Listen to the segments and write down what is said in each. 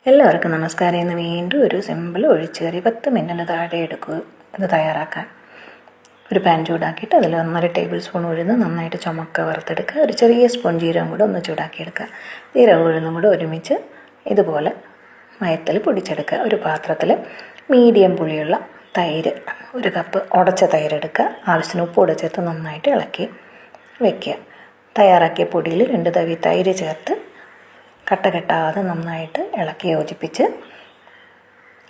എല്ലാവർക്കും നമസ്കാരം. ഇന്ന് വീണ്ടും ഒരു സിമ്പിൾ ഒഴിച്ചുകറി 10 മിനിറ്റിന് താഴെ എടുക്കുക ഇത് തയ്യാറാക്കാൻ. ഒരു പാൻ ചൂടാക്കിയിട്ട് അതിൽ 1.5 ടേബിൾ സ്പൂൺ ഉഴുന്ന് നന്നായിട്ട് ചുമക്ക വറുത്തെടുക്കുക. ഒരു ചെറിയ സ്പൂൺ ജീരകം കൂടെ ഒന്ന് ചൂടാക്കിയെടുക്കുക. ജീരകം ഉഴുന്നും കൂടെ ഒരുമിച്ച് ഇതുപോലെ മയത്തിൽ പൊടിച്ചെടുക്കുക. ഒരു പാത്രത്തിൽ മീഡിയം പുളിയുള്ള തൈര്, 1 കപ്പ് ഉടച്ച തൈര് എടുക്കുക. ആവശ്യത്തിന് ഉപ്പ് കൂടെ ചേർത്ത് നന്നായിട്ട് ഇളക്കി വയ്ക്കുക. തയ്യാറാക്കിയ പൊടിയിൽ 2 തവി തൈര് ചേർത്ത് കട്ട കെട്ടാതെ നന്നായിട്ട് ഇളക്കി യോജിപ്പിച്ച്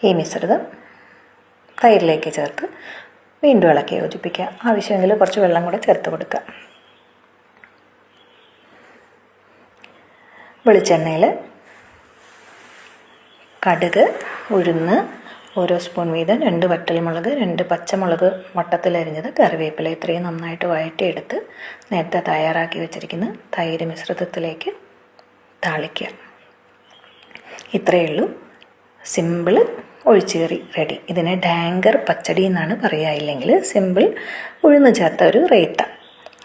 ഈ മിശ്രിതം തൈരിലേക്ക് ചേർത്ത് വീണ്ടും ഇളക്കി യോജിപ്പിക്കുക. ആവശ്യമെങ്കിൽ കുറച്ച് വെള്ളം കൂടെ ചേർത്ത് കൊടുക്കുക. വെളിച്ചെണ്ണയിൽ കടുക്, ഉഴുന്ന് ഓരോ സ്പൂൺ വീതം, 2 വറ്റൽമുളക്, 2 പച്ചമുളക് വട്ടത്തിലരിഞ്ഞത്, കറിവേപ്പില ഇത്രയും നന്നായിട്ട് വഴറ്റിയെടുത്ത് നേരത്തെ തയ്യാറാക്കി വെച്ചിരിക്കുന്ന തൈര് മിശ്രിതത്തിലേക്ക് താളിക്കുക. ഇത്രയേ ഉള്ളൂ, സിമ്പിൾ ഒഴിച്ചുകറി റെഡി. ഇതിനെ ഡാങ്കർ പച്ചടി എന്നാണ് പറയുക, ഇല്ലെങ്കിൽ സിമ്പിൾ ഉഴുന്ന് ചേർത്ത ഒരു റേത്ത.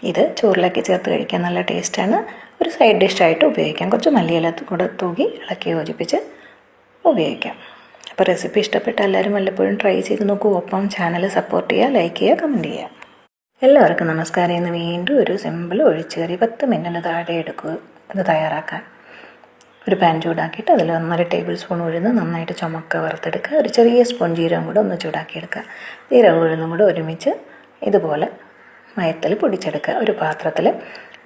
ഇത് ചോറിലേക്ക് ചേർത്ത് കഴിക്കാൻ നല്ല ടേസ്റ്റാണ്. ഒരു സൈഡ് ഡിഷായിട്ട് ഉപയോഗിക്കാം. കുറച്ച് മല്ലിയില കൂടെ തൂകി ഇളക്കി യോജിപ്പിച്ച് ഉപയോഗിക്കാം. അപ്പോൾ റെസിപ്പി ഇഷ്ടപ്പെട്ട എല്ലാവരും വല്ലപ്പോഴും ട്രൈ ചെയ്ത് നോക്കൂ. ഒപ്പം ചാനൽ സപ്പോർട്ട് ചെയ്യുക, ലൈക്ക് ചെയ്യുക, കമൻറ്റ് ചെയ്യുക. എല്ലാവർക്കും നമസ്കാരം. ഇന്ന് വീണ്ടും ഒരു സിമ്പിൾ ഒഴിച്ചുകറി 10 മിനിറ്റിന് താഴെ എടുക്കുക ഇത് തയ്യാറാക്കാൻ. ഒരു പാൻ ചൂടാക്കിയിട്ട് അതിൽ 1.5 ടേബിൾ സ്പൂൺ ഉഴുന്ന് നന്നായിട്ട് ചുമക്ക വറുത്തെടുക്കുക. ഒരു ചെറിയ സ്പൂൺ ജീരകം കൂടെ ഒന്ന് ചൂടാക്കിയെടുക്കുക. ജീരകം ഉഴുന്നും കൂടെ ഒരുമിച്ച് ഇതുപോലെ മയത്തിൽ പൊടിച്ചെടുക്കുക. ഒരു പാത്രത്തിൽ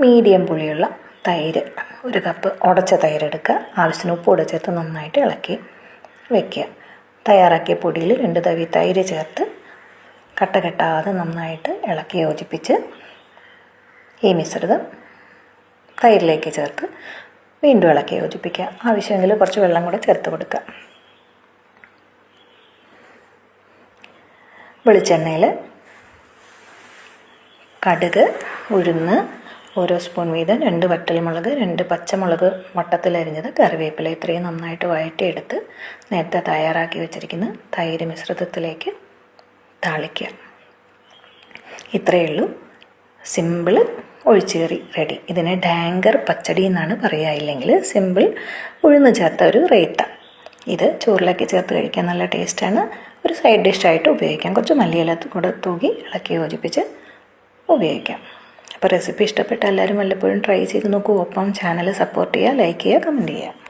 മീഡിയം പുളിയുള്ള തൈര്, 1 കപ്പ് ഉടച്ച തൈര് എടുക്കുക. ആവശ്യത്തിന് ഉപ്പ് കൂടെ ചേർത്ത് നന്നായിട്ട് ഇളക്കി വയ്ക്കുക. തയ്യാറാക്കിയ പൊടിയിൽ 2 തവി തൈര് ചേർത്ത് കട്ട കെട്ടാതെ നന്നായിട്ട് ഇളക്കി യോജിപ്പിച്ച് ഈ മിശ്രിതം തൈരിലേക്ക് ചേർത്ത് വീണ്ടും ഇളക്കി യോജിപ്പിക്കുക. ആവശ്യമെങ്കിൽ കുറച്ച് വെള്ളം കൂടെ ചേർത്ത് കൊടുക്കുക. വെളിച്ചെണ്ണയിൽ കടുക്, ഉഴുന്ന് ഓരോ സ്പൂൺ വീതം, 2 വറ്റൽമുളക്, 2 പച്ചമുളക് വട്ടത്തിലരിഞ്ഞത്, കറിവേപ്പില ഇത്രയും നന്നായിട്ട് വഴറ്റിയെടുത്ത് നേരത്തെ തയ്യാറാക്കി വെച്ചിരിക്കുന്ന തൈര് മിശ്രിതത്തിലേക്ക് താളിക്കുക. ഇത്രയേ ഉള്ളൂ, സിമ്പിൾ ഒഴിച്ചുകറി റെഡി. ഇതിനെ ഡാങ്കർ പച്ചടി എന്നാണ് പറയുക, ഇല്ലെങ്കിൽ സിമ്പിൾ ഉഴുന്ന് ചേർത്ത ഒരു റേത്ത. ഇത് ചോറിലേക്ക് ചേർത്ത് കഴിക്കാൻ നല്ല ടേസ്റ്റാണ്. ഒരു സൈഡ് ഡിഷായിട്ട് ഉപയോഗിക്കാം. കുറച്ച് മല്ലിയില കൂടെ തൂകി ഇളക്കി യോജിപ്പിച്ച് ഉപയോഗിക്കാം. അപ്പോൾ റെസിപ്പി ഇഷ്ടപ്പെട്ട എല്ലാവരും വല്ലപ്പോഴും ട്രൈ ചെയ്ത് നോക്കൂ. ഒപ്പം ചാനൽ സപ്പോർട്ട് ചെയ്യുക, ലൈക്ക് ചെയ്യുക, കമൻറ്റ് ചെയ്യുക.